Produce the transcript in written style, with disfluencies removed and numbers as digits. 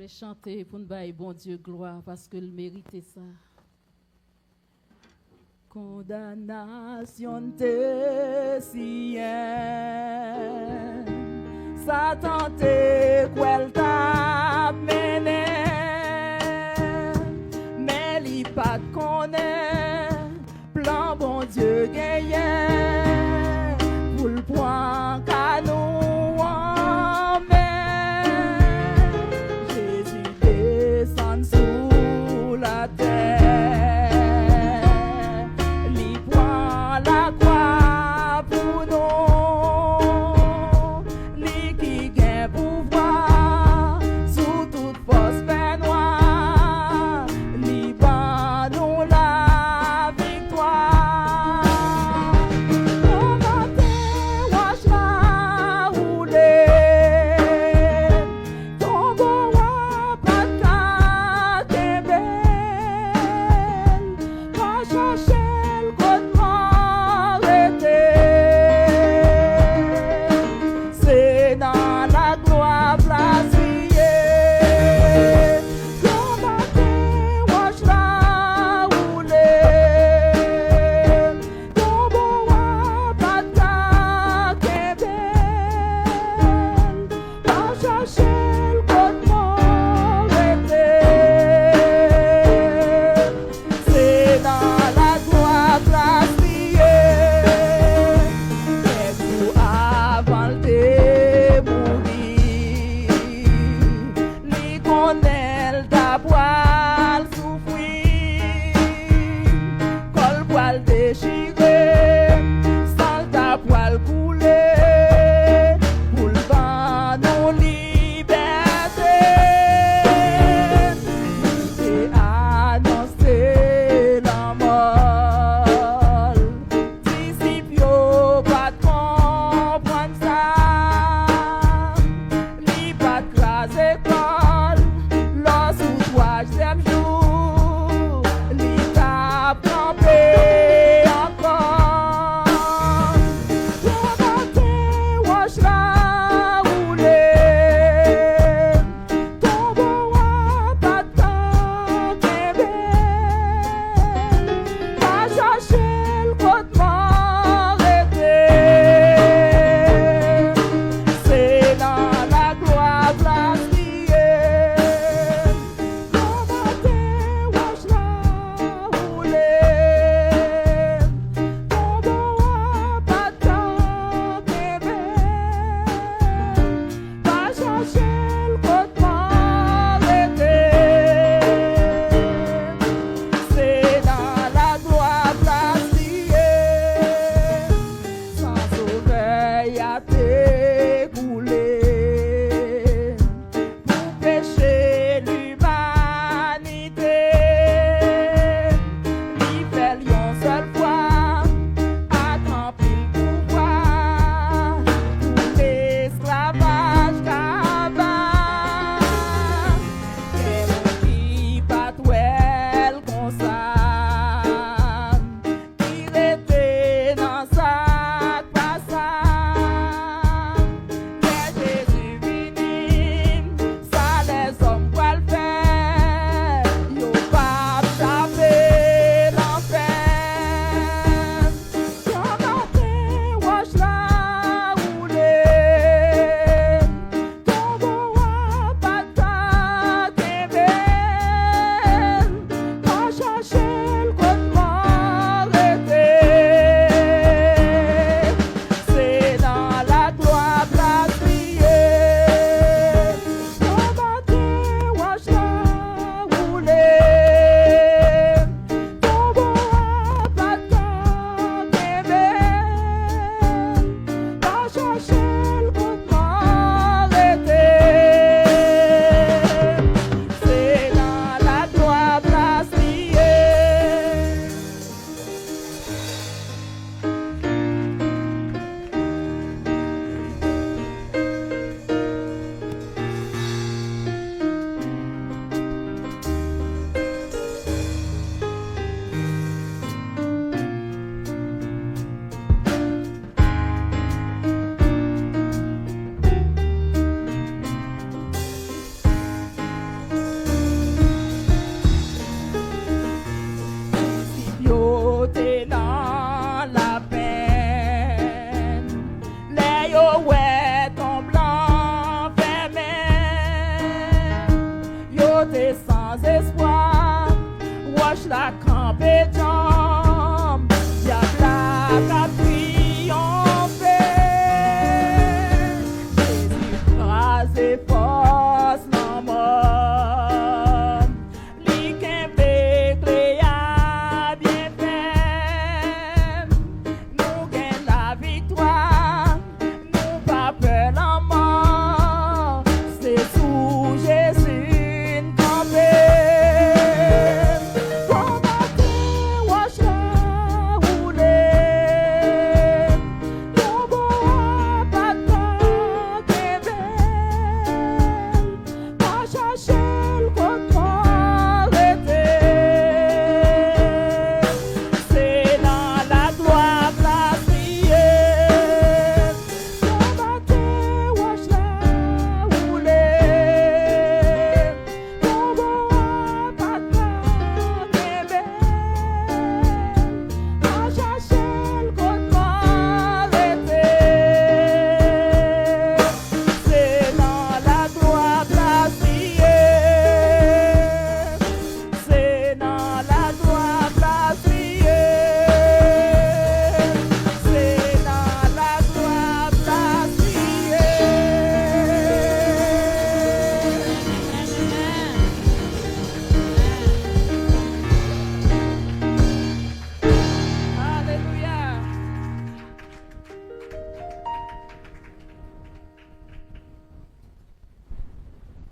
voulais chanter pour nous bailler bon Dieu gloire parce qu'il méritait ça. Condamnation de sienne, Satan te quel t'a mené, mais li pas connaît, plan bon Dieu gagné, pour le point qu'à nous en main, Jésus descend sous la terre. La croix pour nous, lui qui gagne pouvoir sous toute force fait noire, lui bat nous la victoire. Au matin, wash la rouler, tombeau à pas de va chercher. That's the t'es sans espoir, wash la campé John.